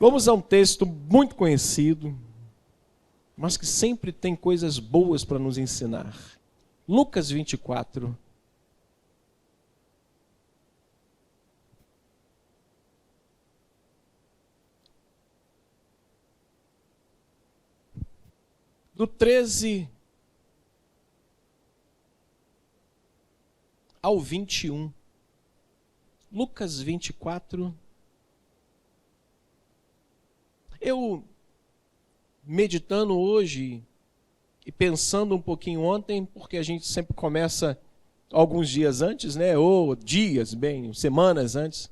Vamos a um texto muito conhecido, mas que sempre tem coisas boas para nos ensinar. Lucas 24. Do 13 ao 21. Lucas 24. Eu, meditando hoje e pensando um pouquinho ontem, porque a gente sempre começa alguns dias antes, né? Ou dias, semanas antes.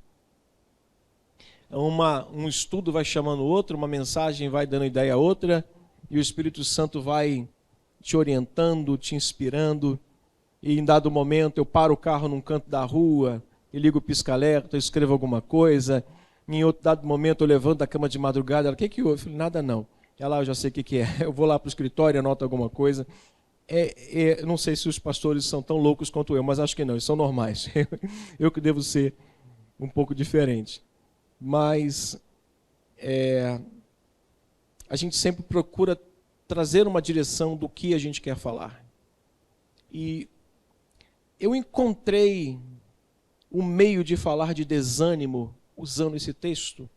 Um estudo vai chamando o outro, uma mensagem vai dando ideia a outra, e o Espírito Santo vai te orientando, te inspirando. E em dado momento eu paro o carro num canto da rua, e ligo o pisca-alerta, eu escrevo alguma coisa. Em outro dado momento eu levanto da cama de madrugada, ela, o que houve? Eu falei, nada não. Ela, eu já sei o que é. Eu vou lá para o escritório, anoto alguma coisa. Não sei se os pastores são tão loucos quanto eu, mas acho que não, eles são normais. Eu que devo ser um pouco diferente. Mas a gente sempre procura trazer uma direção do que a gente quer falar. E eu encontrei um meio de falar de desânimo usando esse texto,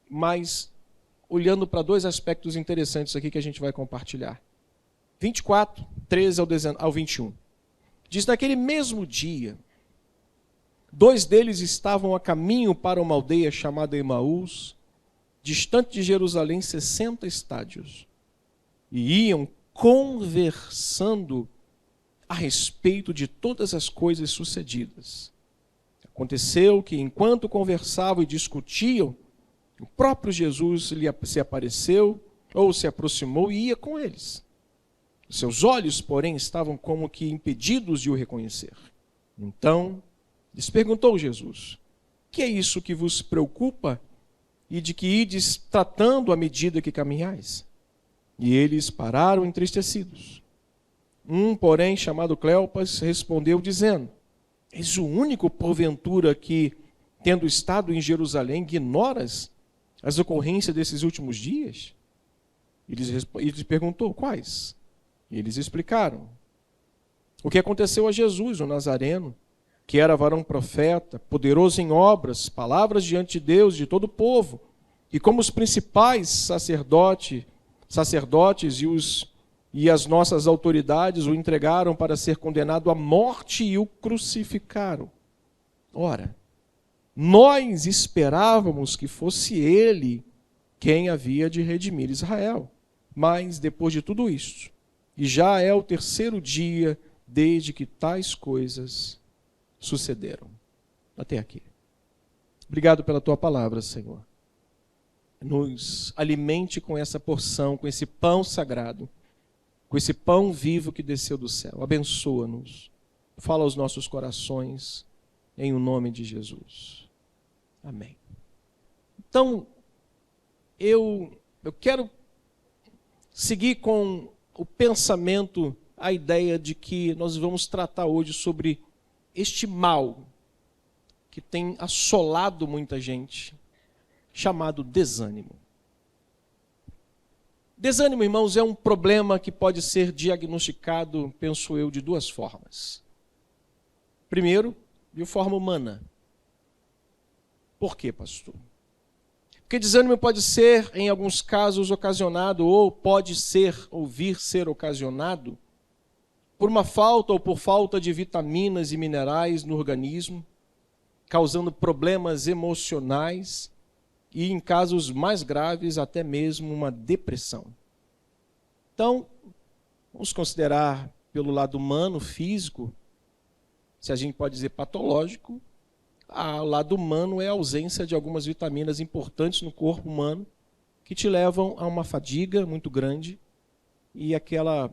mas olhando para dois aspectos interessantes aqui que a gente vai compartilhar. 24, 13 ao 21. Diz, naquele mesmo dia, 2 deles estavam a caminho para uma aldeia chamada Emaús, distante de Jerusalém 60 estádios, e iam conversando a respeito de todas as coisas sucedidas. Aconteceu que, enquanto conversavam e discutiam, o próprio Jesus se apareceu, ou se aproximou e ia com eles. Seus olhos, porém, estavam como que impedidos de o reconhecer. Então, lhes perguntou Jesus, que é isso que vos preocupa e de que ides tratando à medida que caminhais? E eles pararam entristecidos. Porém, chamado Cleopas, respondeu dizendo, és o único, porventura, que, tendo estado em Jerusalém, ignoras as ocorrências desses últimos dias? Ele perguntou, quais? E eles explicaram. O que aconteceu a Jesus, o Nazareno, que era varão profeta, poderoso em obras, palavras diante de Deus, de todo o povo, e como os principais sacerdotes e as nossas autoridades o entregaram para ser condenado à morte e o crucificaram. Ora, nós esperávamos que fosse ele quem havia de redimir Israel. Mas, depois de tudo isso, e já é o 3º dia desde que tais coisas sucederam. Até aqui. Obrigado pela tua palavra, Senhor. Nos alimente com essa porção, com esse pão sagrado, com esse pão vivo que desceu do céu. Abençoa-nos. Fala aos nossos corações, em o nome de Jesus. Amém. Então, eu quero seguir com o pensamento, a ideia de que nós vamos tratar hoje sobre este mal que tem assolado muita gente, chamado desânimo. Desânimo, irmãos, é um problema que pode ser diagnosticado, penso eu, de 2 formas. Primeiro, de forma humana. Por quê, pastor? Porque desânimo pode ser, em alguns casos, ocasionado, ou pode ser, ou vir ser ocasionado, por uma falta ou por falta de vitaminas e minerais no organismo, causando problemas emocionais e, em casos mais graves, até mesmo uma depressão. Então, vamos considerar pelo lado humano, físico, se a gente pode dizer patológico, o lado humano é a ausência de algumas vitaminas importantes no corpo humano que te levam a uma fadiga muito grande e aquela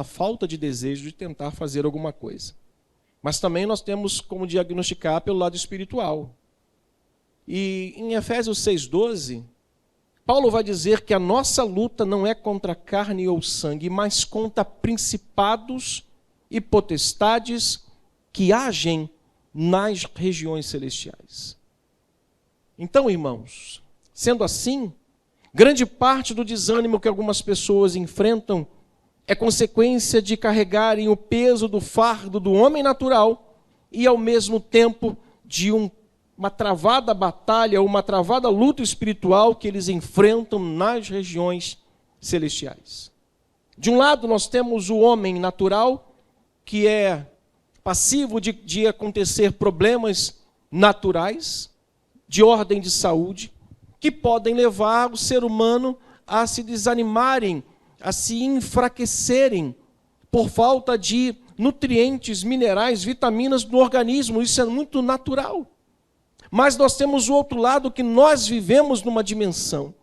falta de desejo de tentar fazer alguma coisa. Mas também nós temos como diagnosticar pelo lado espiritual. E em Efésios 6,12, Paulo vai dizer que a nossa luta não é contra carne ou sangue, mas contra principados e potestades que agem nas regiões celestiais. Então, irmãos, Sendo assim, grande parte do desânimo que algumas pessoas enfrentam é consequência de carregarem o peso do fardo do homem natural e, ao mesmo tempo, de uma travada batalha, uma travada luta espiritual que eles enfrentam nas regiões celestiais. De um lado, nós temos o homem natural, que é passivo de acontecer problemas naturais, de ordem de saúde, que podem levar o ser humano a se desanimarem, a se enfraquecerem por falta de nutrientes, minerais, vitaminas no organismo. Isso é muito natural. Mas nós temos o outro lado, que nós vivemos numa dimensão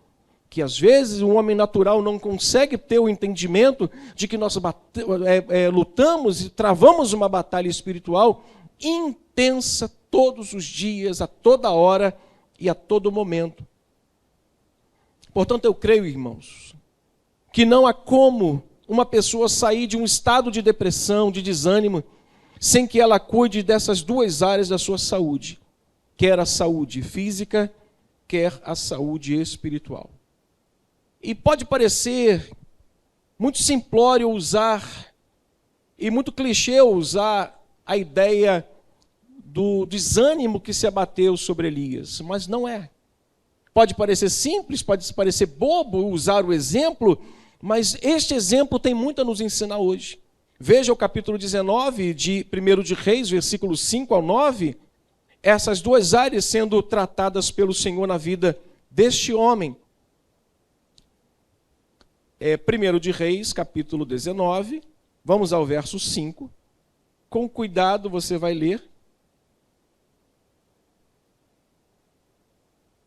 que às vezes o homem natural não consegue ter o entendimento de que nós lutamos e travamos uma batalha espiritual intensa todos os dias, a toda hora e a todo momento. Portanto, eu creio, irmãos, que não há como uma pessoa sair de um estado de depressão, de desânimo, sem que ela cuide dessas duas áreas da sua saúde, quer a saúde física, quer a saúde espiritual. E pode parecer muito simplório usar, e muito clichê usar a ideia do desânimo que se abateu sobre Elias, mas não é. Pode parecer simples, pode parecer bobo usar o exemplo, mas este exemplo tem muito a nos ensinar hoje. Veja o capítulo 19 de 1 de Reis, versículos 5 ao 9, essas duas áreas sendo tratadas pelo Senhor na vida deste homem. 1 de Reis, capítulo 19, vamos ao verso 5. Com cuidado você vai ler.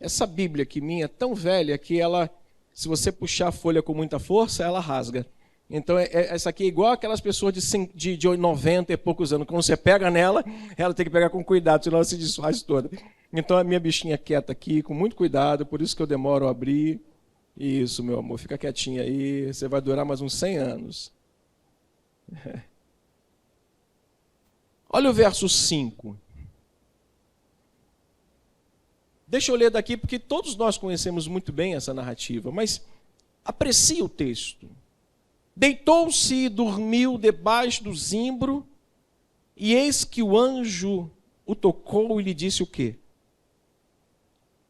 Essa Bíblia aqui minha é tão velha que ela, se você puxar a folha com muita força, ela rasga. Então, essa aqui é igual aquelas pessoas de 90 e poucos anos. Quando você pega nela, ela tem que pegar com cuidado, senão ela se desfaz toda. Então, a minha bichinha quieta aqui, com muito cuidado, por isso que eu demoro a abrir. Isso, meu amor, fica quietinha aí, você vai durar mais uns 100 anos. Olha o verso 5. Deixa eu ler daqui, porque todos nós conhecemos muito bem essa narrativa, mas aprecie o texto. Deitou-se e dormiu debaixo do zimbro, e eis que o anjo o tocou e lhe disse o quê?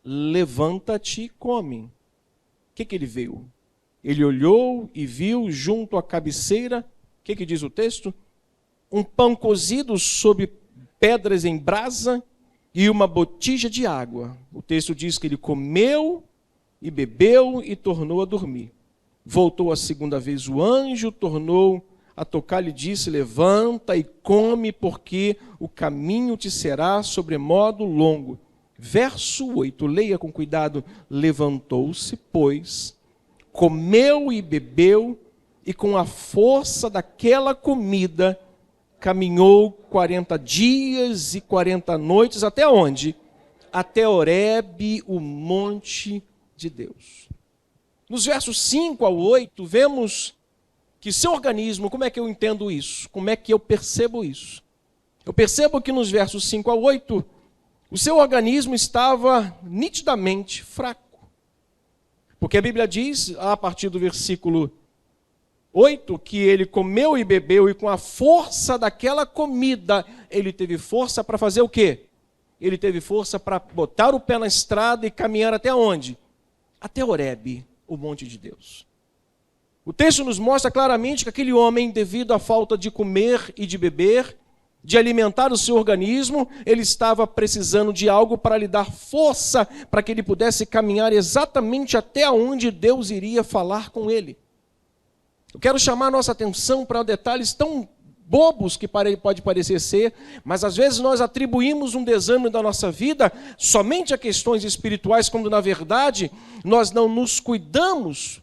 Levanta-te e come. O que ele viu? Ele olhou e viu junto à cabeceira, o que diz o texto? Um pão cozido sobre pedras em brasa, e uma botija de água. O texto diz que ele comeu e bebeu e tornou a dormir. Voltou a segunda vez o anjo, tornou a tocar, lhe disse, levanta e come, porque o caminho te será sobremodo longo. Verso 8, leia com cuidado. Levantou-se, pois, comeu e bebeu, e com a força daquela comida, caminhou 40 dias e 40 noites, até onde? Até Horebe, o monte de Deus. Nos versos 5 ao 8, vemos que seu organismo, como é que eu entendo isso? Como é que eu percebo isso? Eu percebo que nos versos 5 ao 8, o seu organismo estava nitidamente fraco. Porque a Bíblia diz, a partir do versículo 8, que ele comeu e bebeu, e com a força daquela comida, ele teve força para fazer o quê? Ele teve força para botar o pé na estrada e caminhar até onde? Até Horebe, o monte de Deus. O texto nos mostra claramente que aquele homem, devido à falta de comer e de beber, de alimentar o seu organismo, ele estava precisando de algo para lhe dar força, para que ele pudesse caminhar exatamente até onde Deus iria falar com ele. Eu quero chamar a nossa atenção para detalhes tão bobos que pode parecer ser, mas às vezes nós atribuímos um desânimo da nossa vida somente a questões espirituais, quando na verdade nós não nos cuidamos,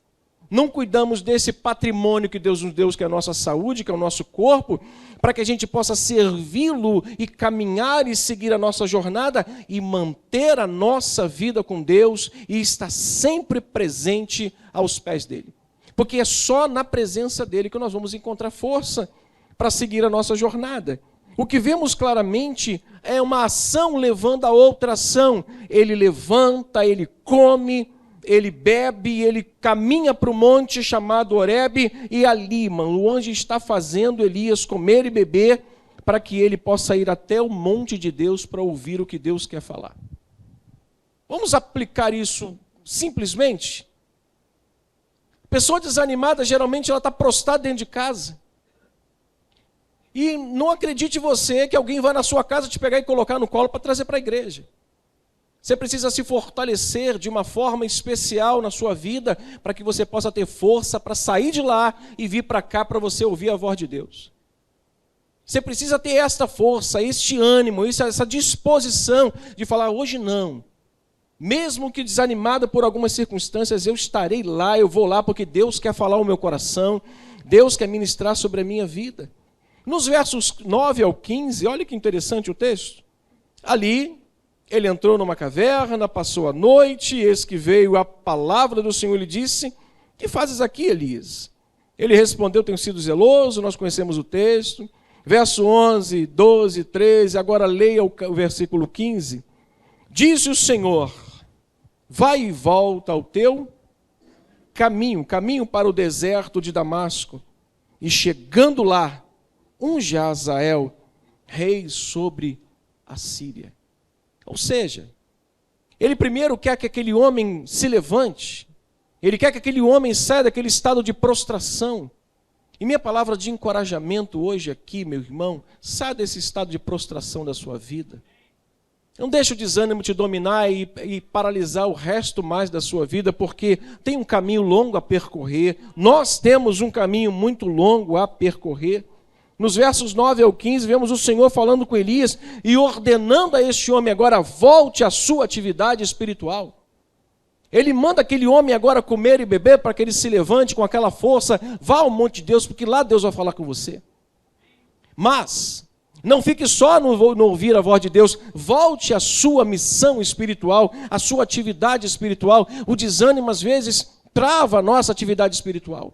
não cuidamos desse patrimônio que Deus nos deu, que é a nossa saúde, que é o nosso corpo, para que a gente possa servi-lo e caminhar e seguir a nossa jornada e manter a nossa vida com Deus e estar sempre presente aos pés dele. Porque é só na presença dele que nós vamos encontrar força para seguir a nossa jornada. O que vemos claramente é uma ação levando a outra ação. Ele levanta, ele come, ele bebe, ele caminha para o monte chamado Horebe, e ali, mano, o anjo está fazendo Elias comer e beber para que ele possa ir até o monte de Deus para ouvir o que Deus quer falar. Vamos aplicar isso simplesmente? Pessoa desanimada, geralmente ela está prostrada dentro de casa. E não acredite você que alguém vai na sua casa te pegar e colocar no colo para trazer para a igreja. Você precisa se fortalecer de uma forma especial na sua vida para que você possa ter força para sair de lá e vir para cá para você ouvir a voz de Deus. Você precisa ter esta força, este ânimo, essa disposição de falar, hoje não. Mesmo que desanimado por algumas circunstâncias, eu estarei lá, eu vou lá porque Deus quer falar ao meu coração, Deus quer ministrar sobre a minha vida. Nos versos 9 ao 15, olha que interessante o texto. Ali, ele entrou numa caverna, passou a noite, eis que veio a palavra do Senhor e lhe disse, que fazes aqui, Elias? Ele respondeu, tenho sido zeloso, nós conhecemos o texto. Verso 11, 12, 13, agora leia o versículo 15. Disse o Senhor, vai e volta ao teu caminho para o deserto de Damasco, e chegando lá, unge a Hazael, rei sobre a Síria. Ou seja, ele primeiro quer que aquele homem se levante, ele quer que aquele homem saia daquele estado de prostração. E minha palavra de encorajamento hoje aqui, meu irmão, saia desse estado de prostração da sua vida. Não deixe o desânimo te dominar e paralisar o resto mais da sua vida, porque tem um caminho longo a percorrer, nós temos um caminho muito longo a percorrer. Nos versos 9 ao 15, vemos o Senhor falando com Elias e ordenando a este homem agora, volte à sua atividade espiritual. Ele manda aquele homem agora comer e beber para que ele se levante com aquela força, vá ao monte de Deus, porque lá Deus vai falar com você. Mas não fique só no ouvir a voz de Deus, volte à sua missão espiritual, à sua atividade espiritual. O desânimo às vezes trava a nossa atividade espiritual.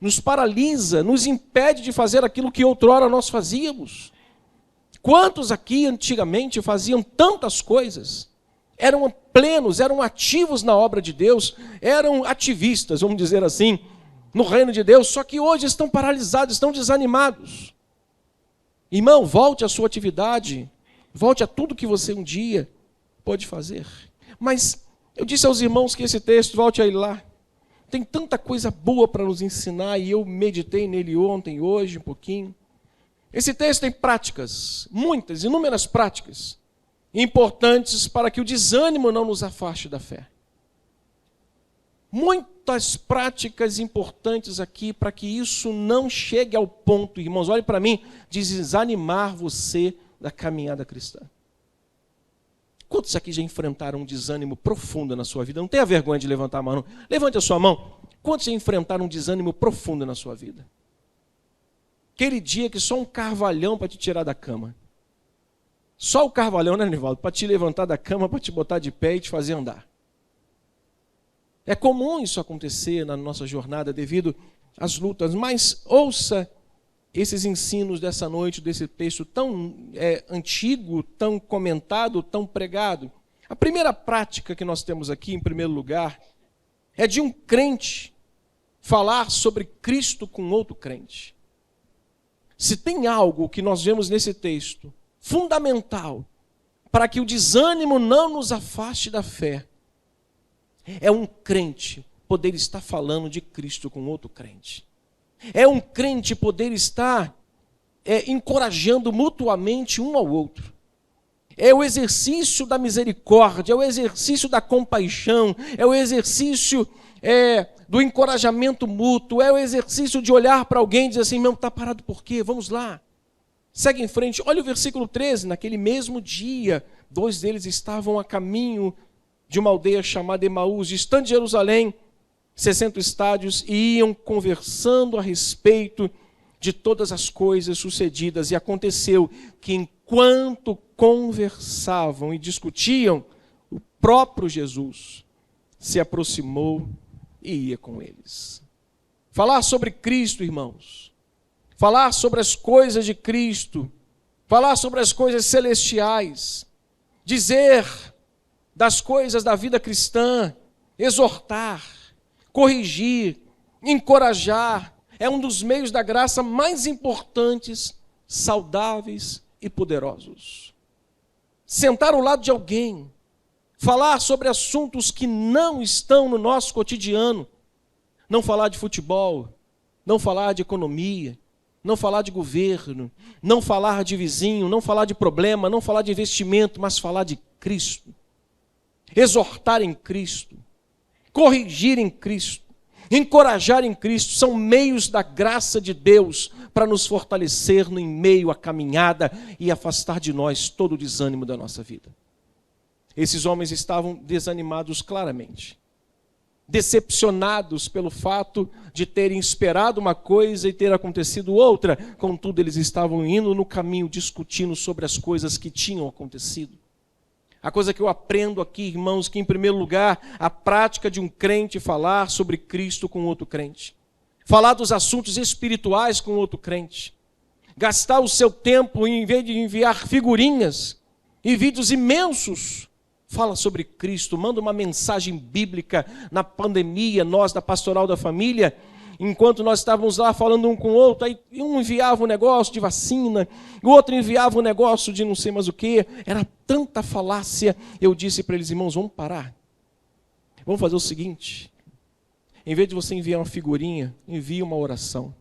Nos paralisa, nos impede de fazer aquilo que outrora nós fazíamos. Quantos aqui antigamente faziam tantas coisas? Eram plenos, eram ativos na obra de Deus, eram ativistas, vamos dizer assim, no reino de Deus, só que hoje estão paralisados, estão desanimados. Irmão, volte à sua atividade, volte a tudo que você um dia pode fazer. Mas eu disse aos irmãos que esse texto, volte a ir lá. Tem tanta coisa boa para nos ensinar e eu meditei nele ontem, hoje, um pouquinho. Esse texto tem práticas, muitas, inúmeras práticas, importantes para que o desânimo não nos afaste da fé. Muitas práticas importantes aqui para que isso não chegue ao ponto, irmãos, olhe para mim, de desanimar você da caminhada cristã. Quantos aqui já enfrentaram um desânimo profundo na sua vida? Não tenha vergonha de levantar a mão, não. Levante a sua mão. Quantos já enfrentaram um desânimo profundo na sua vida? Aquele dia que só um carvalhão para te tirar da cama. Só o carvalhão, né, Nivaldo? Para te levantar da cama, para te botar de pé e te fazer andar. É comum isso acontecer na nossa jornada devido às lutas, mas ouça esses ensinos dessa noite, desse texto tão antigo, tão comentado, tão pregado. A primeira prática que nós temos aqui, em primeiro lugar, é de um crente falar sobre Cristo com outro crente. Se tem algo que nós vemos nesse texto, fundamental, para que o desânimo não nos afaste da fé, é um crente poder estar falando de Cristo com outro crente. É um crente poder estar encorajando mutuamente um ao outro. É o exercício da misericórdia, é o exercício da compaixão, é o exercício do encorajamento mútuo, é o exercício de olhar para alguém e dizer assim, meu, está parado por quê? Vamos lá. Segue em frente. Olha o versículo 13, naquele mesmo dia, 2 deles estavam a caminho de uma aldeia chamada Emaús, distante de Jerusalém, 60 estádios, e iam conversando a respeito de todas as coisas sucedidas. E aconteceu que enquanto conversavam e discutiam, o próprio Jesus se aproximou e ia com eles. Falar sobre Cristo, irmãos, falar sobre as coisas de Cristo, falar sobre as coisas celestiais, dizer das coisas da vida cristã, exortar, corrigir, encorajar, é um dos meios da graça mais importantes, saudáveis e poderosos. Sentar ao lado de alguém, falar sobre assuntos que não estão no nosso cotidiano, não falar de futebol, não falar de economia, não falar de governo, não falar de vizinho, não falar de problema, não falar de investimento, mas falar de Cristo. Exortar em Cristo, corrigir em Cristo, encorajar em Cristo, são meios da graça de Deus para nos fortalecer no meio à caminhada e afastar de nós todo o desânimo da nossa vida. Esses homens estavam desanimados claramente, decepcionados pelo fato de terem esperado uma coisa e ter acontecido outra, contudo eles estavam indo no caminho discutindo sobre as coisas que tinham acontecido. A coisa que eu aprendo aqui, irmãos, que em primeiro lugar, a prática de um crente falar sobre Cristo com outro crente, falar dos assuntos espirituais com outro crente, gastar o seu tempo, em vez de enviar figurinhas e vídeos imensos, fala sobre Cristo, manda uma mensagem bíblica. Na pandemia, nós da Pastoral da Família, enquanto nós estávamos lá falando um com o outro, aí um enviava um negócio de vacina, o outro enviava um negócio de não sei mais o que, era tanta falácia. Eu disse para eles, irmãos, vamos parar, vamos fazer o seguinte, em vez de você enviar uma figurinha, envia uma oração.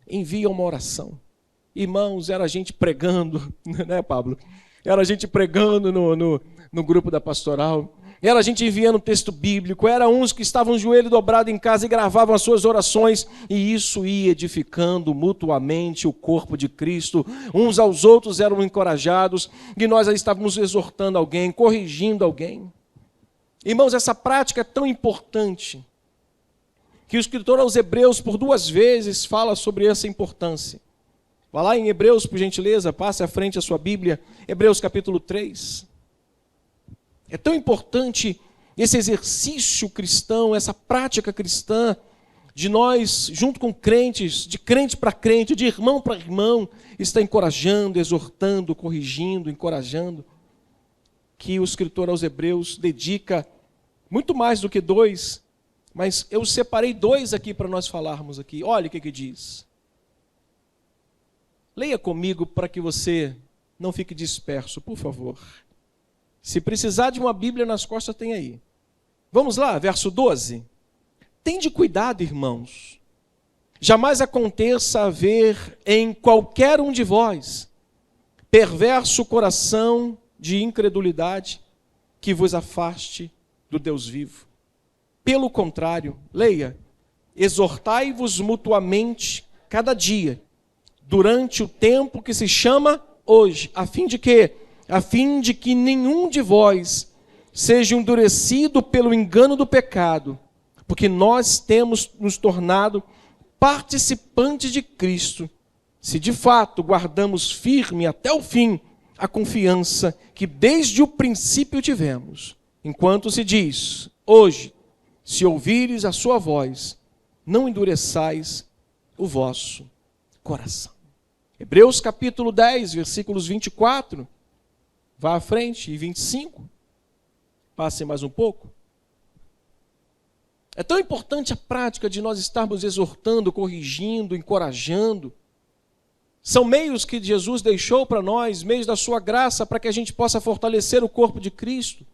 Envia uma oração. Irmãos, era a gente pregando, né, Pablo? Era a gente pregando no grupo da pastoral, era a gente enviando texto bíblico, era uns que estavam joelho dobrado em casa e gravavam as suas orações, e isso ia edificando mutuamente o corpo de Cristo, uns aos outros eram encorajados, e nós aí estávamos exortando alguém, corrigindo alguém. Irmãos, essa prática é tão importante, que o escritor aos Hebreus por 2 vezes fala sobre essa importância. Vá lá em Hebreus, por gentileza, passe à frente a sua Bíblia, Hebreus capítulo 3. É tão importante esse exercício cristão, essa prática cristã, de nós, junto com crentes, de crente para crente, de irmão para irmão, está encorajando, exortando, corrigindo, encorajando, que o escritor aos Hebreus dedica muito mais do que 2, mas eu separei 2 aqui para nós falarmos aqui. Olha o que diz. Leia comigo para que você não fique disperso, por favor. Se precisar de uma Bíblia nas costas, tem aí. Vamos lá, verso 12. Tende cuidado, irmãos. Jamais aconteça haver em qualquer um de vós perverso coração de incredulidade que vos afaste do Deus vivo. Pelo contrário, leia, exortai-vos mutuamente cada dia, durante o tempo que se chama hoje, a fim de quê? A fim de que nenhum de vós seja endurecido pelo engano do pecado, porque nós temos nos tornado participantes de Cristo, se de fato guardamos firme até o fim a confiança que desde o princípio tivemos. Enquanto se diz, hoje, se ouvires a sua voz, não endureçais o vosso coração. Hebreus capítulo 10, versículos 24, vá à frente, e 25, passe mais um pouco. É tão importante a prática de nós estarmos exortando, corrigindo, encorajando. São meios que Jesus deixou para nós, meios da sua graça, para que a gente possa fortalecer o corpo de Cristo,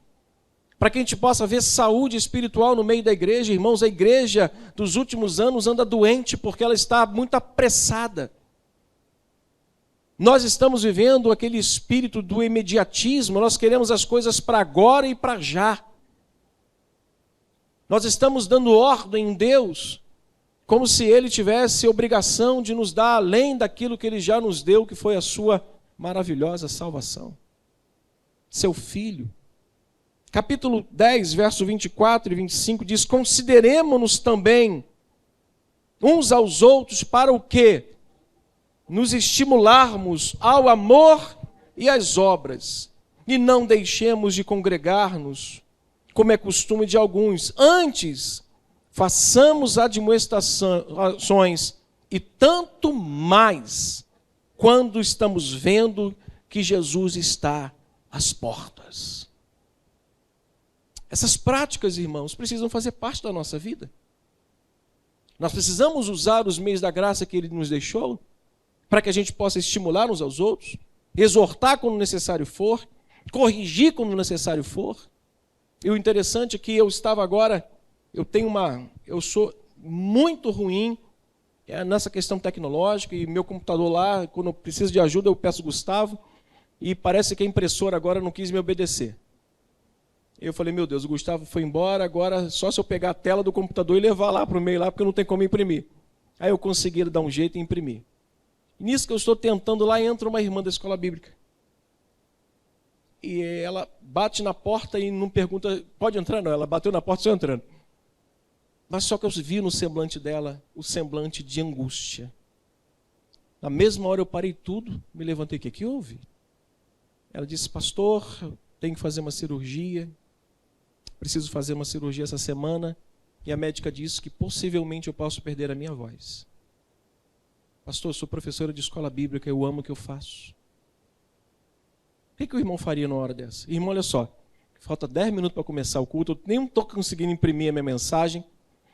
para que a gente possa ver saúde espiritual no meio da igreja. Irmãos, a igreja dos últimos anos anda doente porque ela está muito apressada. Nós estamos vivendo aquele espírito do imediatismo, nós queremos as coisas para agora e para já. Nós estamos dando ordem em Deus, como se Ele tivesse obrigação de nos dar além daquilo que Ele já nos deu, que foi a sua maravilhosa salvação. Seu Filho. Capítulo 10, verso 24 e 25 diz, consideremo-nos também uns aos outros para o quê? Nos estimularmos ao amor e às obras, e não deixemos de congregar-nos, como é costume de alguns. Antes, façamos admoestações E tanto mais quando estamos vendo que Jesus está às portas. Essas práticas, irmãos, precisam fazer parte da nossa vida. Nós precisamos usar os meios da graça que Ele nos deixou para que a gente possa estimular uns aos outros, exortar quando necessário for, corrigir quando necessário for. E o interessante é que eu sou muito ruim nessa questão tecnológica, e meu computador lá, quando eu preciso de ajuda, eu peço Gustavo, e parece que a impressora agora não quis me obedecer. Eu falei, meu Deus, o Gustavo foi embora, agora só se eu pegar a tela do computador e levar lá para o meio, lá, porque não tem como imprimir. Aí eu consegui dar um jeito e imprimir. E nisso que eu estou tentando, lá entra uma irmã da escola bíblica. E ela bate na porta e não pergunta, pode entrar? Não, ela bateu na porta e só entrando. Mas só que eu vi no semblante dela, o semblante de angústia. Na mesma hora eu parei tudo, me levantei, o que houve? Ela disse, pastor, tenho que fazer uma cirurgia, preciso fazer uma cirurgia essa semana, e a médica disse que possivelmente eu posso perder a minha voz. Pastor, eu sou professora de escola bíblica, eu amo o que eu faço. O que o irmão faria numa hora dessa? Irmão, olha só, falta 10 minutos para começar o culto, eu nem estou conseguindo imprimir a minha mensagem.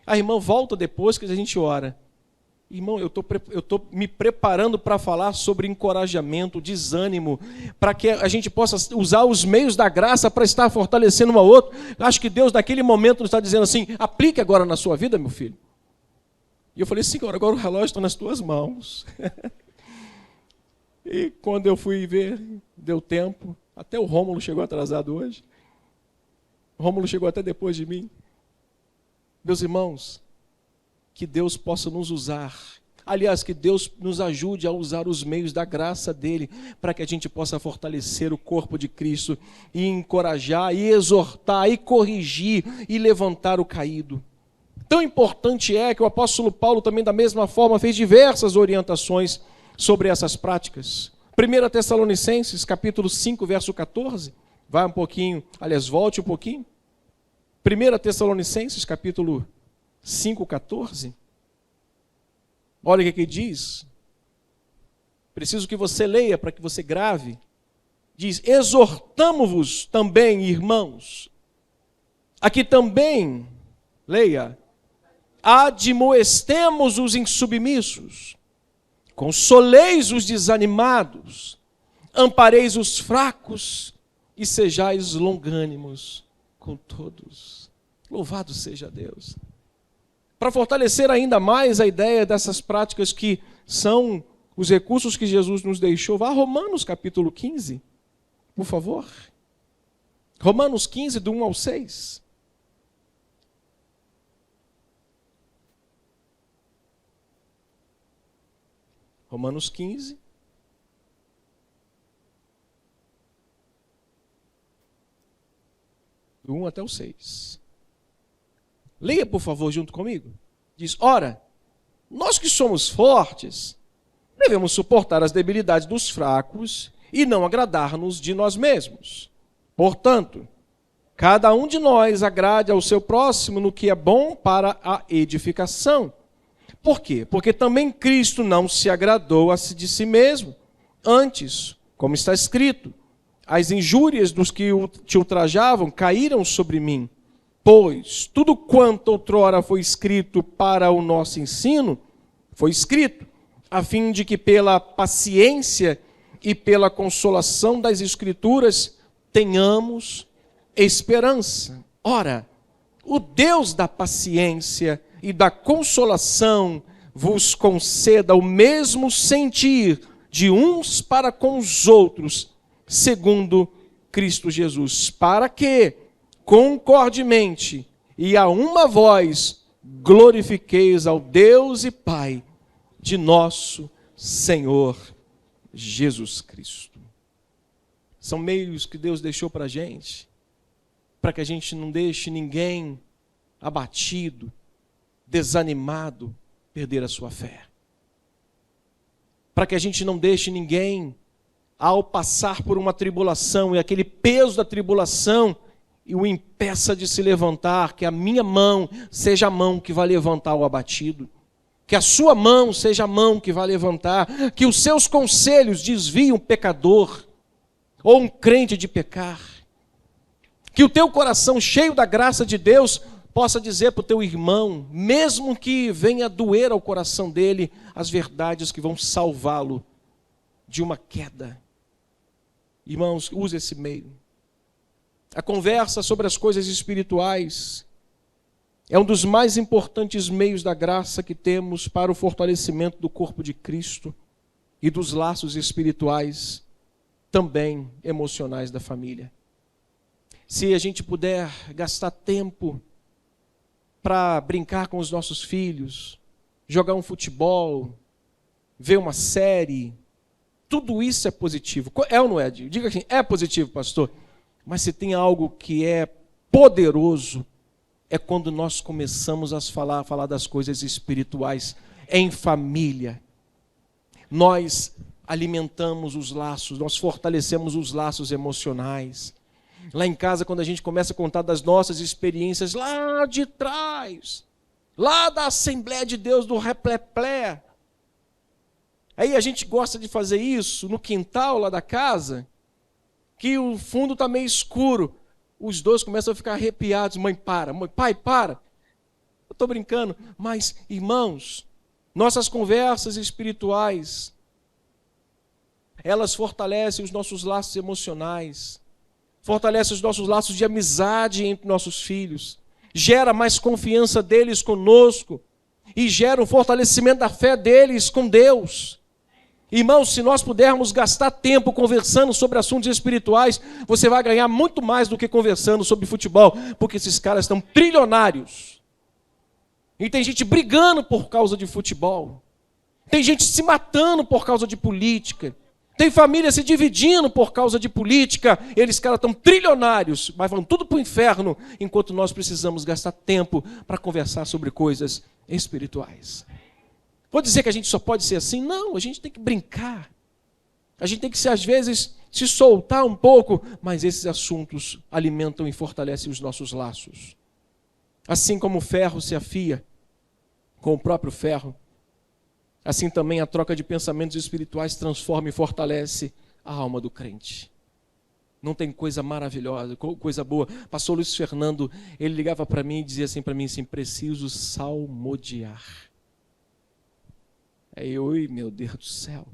A irmã volta depois que a gente ora. Irmão, eu estou me preparando para falar sobre encorajamento, desânimo, para que a gente possa usar os meios da graça para estar fortalecendo um ao outro. Acho que Deus, naquele momento, nos está dizendo assim, aplique agora na sua vida, meu filho. E eu falei, Senhor, agora o relógio está nas tuas mãos. E quando eu fui ver, deu tempo. Até o Rômulo chegou atrasado hoje. O Rômulo chegou até depois de mim. Meus irmãos, que Deus possa nos usar. Aliás, que Deus nos ajude a usar os meios da graça dEle, para que a gente possa fortalecer o corpo de Cristo, e encorajar, e exortar, e corrigir, e levantar o caído. Tão importante é que o apóstolo Paulo também, da mesma forma, fez diversas orientações sobre essas práticas. 1 Tessalonicenses, capítulo 5, verso 14. Vai um pouquinho, aliás, volte um pouquinho. 1 Tessalonicenses, capítulo 5, 14. Olha o que diz. Preciso que você leia para que você grave. Diz, exortamo-vos também, irmãos. Aqui também, leia, admoestemos os insubmissos, consoleis os desanimados, ampareis os fracos e sejais longânimos com todos. Louvado seja Deus. Para fortalecer ainda mais a ideia dessas práticas que são os recursos que Jesus nos deixou, vá a Romanos capítulo 15, por favor. Romanos 15, do 1 ao 6. Romanos 15. Do 1 até o 6. Leia, por favor, junto comigo. Diz, ora, nós que somos fortes, devemos suportar as debilidades dos fracos e não agradar-nos de nós mesmos. Portanto, cada um de nós agrade ao seu próximo no que é bom para a edificação. Por quê? Porque também Cristo não se agradou de si mesmo. Antes, como está escrito, as injúrias dos que te ultrajavam caíram sobre mim. Pois tudo quanto outrora foi escrito para o nosso ensino, foi escrito, a fim de que pela paciência e pela consolação das Escrituras tenhamos esperança. Ora, o Deus da paciência e da consolação vos conceda o mesmo sentir de uns para com os outros, segundo Cristo Jesus, para que, concordemente e a uma voz, glorifiqueis ao Deus e Pai de nosso Senhor Jesus Cristo. São meios que Deus deixou para a gente, para que a gente não deixe ninguém abatido, desanimado, perder a sua fé. Para que a gente não deixe ninguém, ao passar por uma tribulação, e aquele peso da tribulação, e o impeça de se levantar, que a minha mão seja a mão que vai levantar o abatido. Que a sua mão seja a mão que vai levantar, que os seus conselhos desviem um pecador ou um crente de pecar. Que o teu coração cheio da graça de Deus possa dizer para o teu irmão, mesmo que venha doer ao coração dele, as verdades que vão salvá-lo de uma queda. Irmãos, use esse meio. A conversa sobre as coisas espirituais é um dos mais importantes meios da graça que temos para o fortalecimento do corpo de Cristo e dos laços espirituais, também emocionais da família. Se a gente puder gastar tempo para brincar com os nossos filhos, jogar um futebol, ver uma série, tudo isso é positivo. É ou não é? Diga assim, é positivo, pastor. Mas se tem algo que é poderoso, é quando nós começamos a falar das coisas espirituais em família. Nós alimentamos os laços, nós fortalecemos os laços emocionais. Lá em casa, quando a gente começa a contar das nossas experiências lá de trás, lá da Assembleia de Deus do Repleplé, aí a gente gosta de fazer isso no quintal lá da casa, que o fundo está meio escuro. Os dois começam a ficar arrepiados. Mãe, para. Mãe, pai, para. Eu estou brincando. Mas, irmãos, nossas conversas espirituais, elas fortalecem os nossos laços emocionais, fortalecem os nossos laços de amizade entre nossos filhos, gera mais confiança deles conosco e gera um fortalecimento da fé deles com Deus. Irmãos, se nós pudermos gastar tempo conversando sobre assuntos espirituais, você vai ganhar muito mais do que conversando sobre futebol, porque esses caras estão trilionários. E tem gente brigando por causa de futebol. Tem gente se matando por causa de política. Tem família se dividindo por causa de política. Eles, caras, estão trilionários, mas vão tudo para o inferno, enquanto nós precisamos gastar tempo para conversar sobre coisas espirituais. Vou dizer que a gente só pode ser assim? Não, a gente tem que brincar. A gente tem que, às vezes, se soltar um pouco, mas esses assuntos alimentam e fortalecem os nossos laços. Assim como o ferro se afia com o próprio ferro, assim também a troca de pensamentos espirituais transforma e fortalece a alma do crente. Não tem coisa maravilhosa, coisa boa. Pastor Luiz Fernando, ele ligava para mim e dizia assim para mim, assim, preciso salmodiar. Aí eu, meu Deus do céu.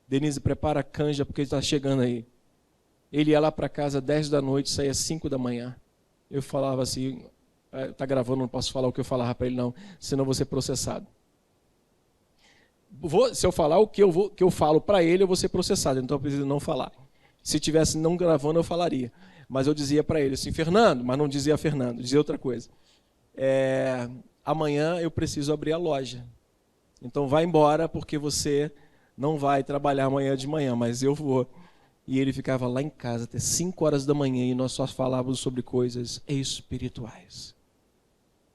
Denise, prepara a canja porque ele está chegando aí. Ele ia lá para casa 10 da noite, saía 5 da manhã. Eu falava assim, está gravando, não posso falar o que eu falava para ele não, senão vou ser processado. Se eu falar o que eu falo para ele, eu vou ser processado, então eu preciso não falar. Se tivesse não gravando, eu falaria. Mas eu dizia para ele assim, Fernando, mas não dizia Fernando, dizia outra coisa. Amanhã eu preciso abrir a loja. Então vai embora porque você não vai trabalhar amanhã de manhã, mas eu vou. E ele ficava lá em casa até 5 horas da manhã e nós só falávamos sobre coisas espirituais.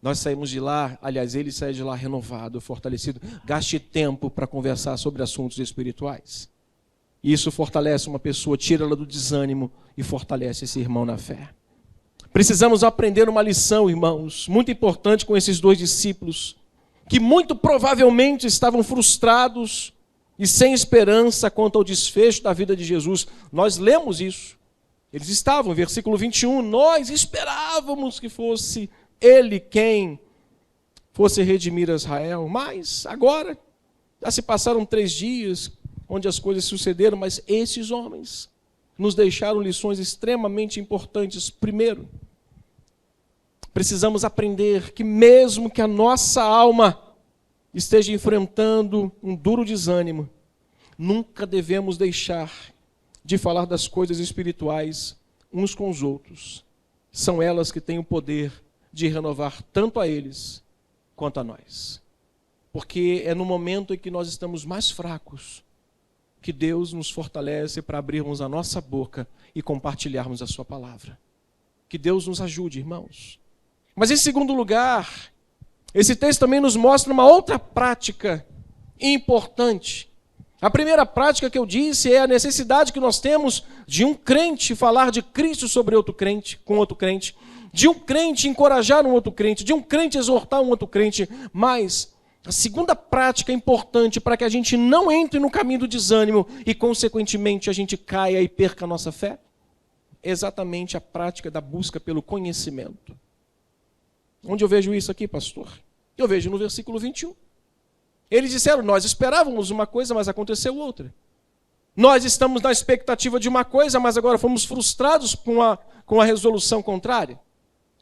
Nós saímos de lá, aliás, ele saiu de lá renovado, fortalecido. Gaste tempo para conversar sobre assuntos espirituais. Isso fortalece uma pessoa, tira-la do desânimo e fortalece esse irmão na fé. Precisamos aprender uma lição, irmãos, muito importante com esses dois discípulos, que muito provavelmente estavam frustrados e sem esperança quanto ao desfecho da vida de Jesus. Nós lemos isso. Eles estavam, versículo 21, nós esperávamos que fosse Ele quem fosse redimir Israel. Mas agora, já se passaram 3 dias onde as coisas sucederam, mas esses homens nos deixaram lições extremamente importantes. Primeiro, precisamos aprender que mesmo que a nossa alma esteja enfrentando um duro desânimo, nunca devemos deixar de falar das coisas espirituais uns com os outros. São elas que têm o poder de renovar tanto a eles quanto a nós. Porque é no momento em que nós estamos mais fracos que Deus nos fortalece para abrirmos a nossa boca e compartilharmos a sua palavra. Que Deus nos ajude, irmãos. Mas em segundo lugar, esse texto também nos mostra uma outra prática importante. A primeira prática que eu disse é a necessidade que nós temos de um crente falar de Cristo sobre outro crente, com outro crente, de um crente encorajar um outro crente, de um crente exortar um outro crente, mas A segunda prática importante para que a gente não entre no caminho do desânimo e, consequentemente, a gente caia e perca a nossa fé, é exatamente a prática da busca pelo conhecimento. Onde eu vejo isso aqui, pastor? Eu vejo no versículo 21. Eles disseram, nós esperávamos uma coisa, mas aconteceu outra. Nós estamos na expectativa de uma coisa, mas agora fomos frustrados com a resolução contrária.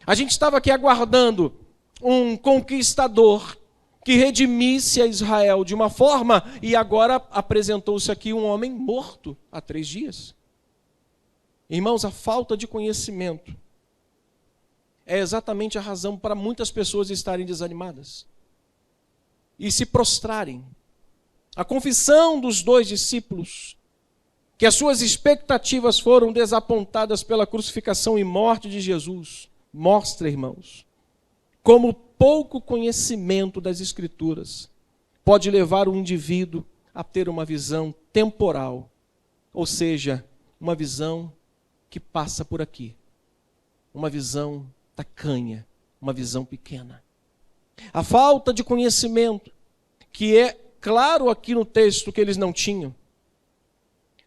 A gente estava aqui aguardando um conquistador que redimisse a Israel de uma forma, e agora apresentou-se aqui um homem morto há 3 dias. Irmãos, a falta de conhecimento é exatamente a razão para muitas pessoas estarem desanimadas e se prostrarem. A confissão dos 2 discípulos, que as suas expectativas foram desapontadas pela crucificação e morte de Jesus, mostra, irmãos, como pouco conhecimento das Escrituras pode levar o indivíduo a ter uma visão temporal, ou seja, uma visão que passa por aqui, uma visão tacanha, uma visão pequena. A falta de conhecimento, que é claro aqui no texto que eles não tinham,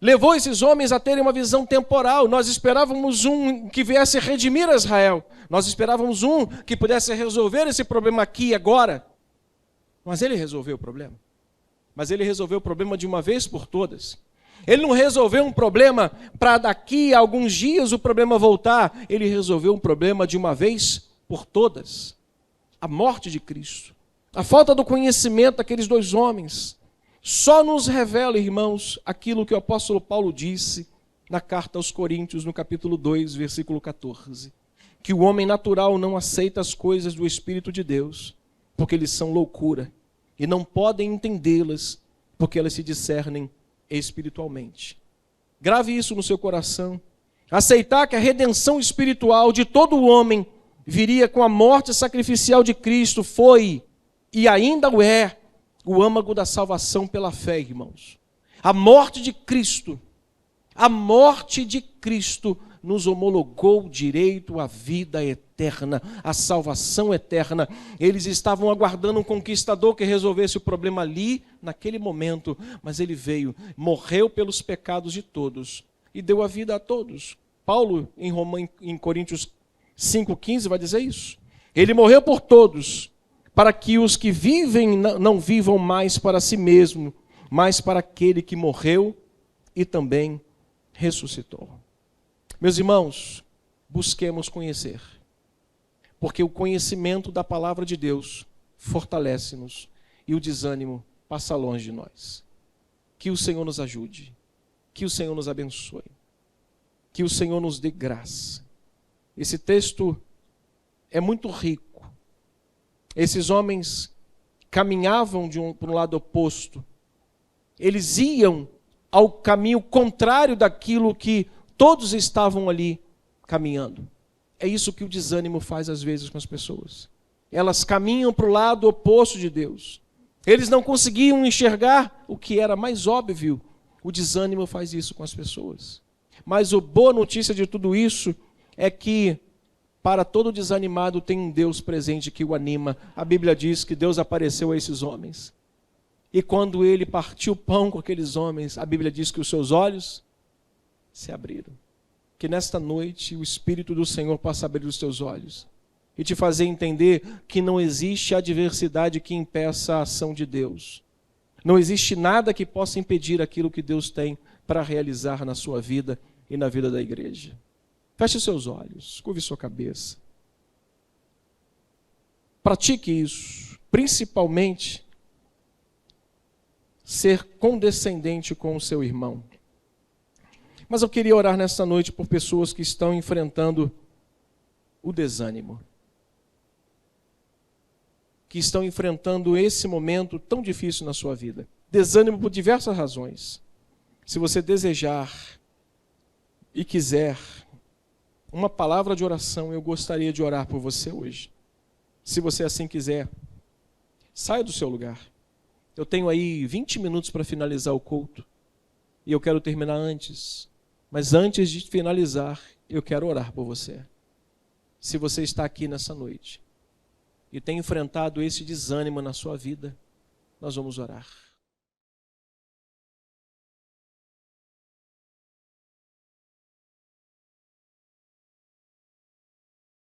levou esses homens a terem uma visão temporal. Nós esperávamos um que viesse redimir Israel. Nós esperávamos um que pudesse resolver esse problema aqui e agora. Mas ele resolveu o problema. Mas ele resolveu o problema de uma vez por todas. Ele não resolveu um problema para daqui a alguns dias o problema voltar. Ele resolveu um problema de uma vez por todas. A morte de Cristo. A falta do conhecimento daqueles 2 homens só nos revela, irmãos, aquilo que o apóstolo Paulo disse na carta aos Coríntios, no capítulo 2, versículo 14. Que o homem natural não aceita as coisas do Espírito de Deus, porque eles são loucura, e não podem entendê-las, porque elas se discernem espiritualmente. Grave isso no seu coração. Aceitar que a redenção espiritual de todo o homem viria com a morte sacrificial de Cristo foi, e ainda o é, o âmago da salvação pela fé, irmãos. A morte de Cristo nos homologou direito à vida eterna, à salvação eterna. Eles estavam aguardando um conquistador que resolvesse o problema ali, naquele momento, mas ele veio, morreu pelos pecados de todos e deu a vida a todos. Paulo, em Coríntios 5,15, vai dizer isso. Ele morreu por todos, para que os que vivem não vivam mais para si mesmo, mas para aquele que morreu e também ressuscitou. Meus irmãos, busquemos conhecer, porque o conhecimento da palavra de Deus fortalece-nos e o desânimo passa longe de nós. Que o Senhor nos ajude, que o Senhor nos abençoe, que o Senhor nos dê graça. Esse texto é muito rico. Esses homens caminhavam por um lado oposto. Eles iam ao caminho contrário daquilo que todos estavam ali caminhando. É isso que o desânimo faz às vezes com as pessoas. Elas caminham para o lado oposto de Deus. Eles não conseguiam enxergar o que era mais óbvio. O desânimo faz isso com as pessoas. Mas a boa notícia de tudo isso é que para todo desanimado tem um Deus presente que o anima. A Bíblia diz que Deus apareceu a esses homens. E quando ele partiu o pão com aqueles homens, a Bíblia diz que os seus olhos se abriram. Que nesta noite o Espírito do Senhor possa abrir os teus olhos e te fazer entender que não existe adversidade que impeça a ação de Deus. Não existe nada que possa impedir aquilo que Deus tem para realizar na sua vida e na vida da igreja. Feche seus olhos, curve sua cabeça. Pratique isso, principalmente ser condescendente com o seu irmão. Mas eu queria orar nesta noite por pessoas que estão enfrentando o desânimo, que estão enfrentando esse momento tão difícil na sua vida. Desânimo por diversas razões. Se você desejar e quiser uma palavra de oração, eu gostaria de orar por você hoje. Se você assim quiser, saia do seu lugar. Eu tenho aí 20 minutos para finalizar o culto. E eu quero terminar antes. Mas antes de finalizar, eu quero orar por você. Se você está aqui nessa noite e tem enfrentado esse desânimo na sua vida, nós vamos orar.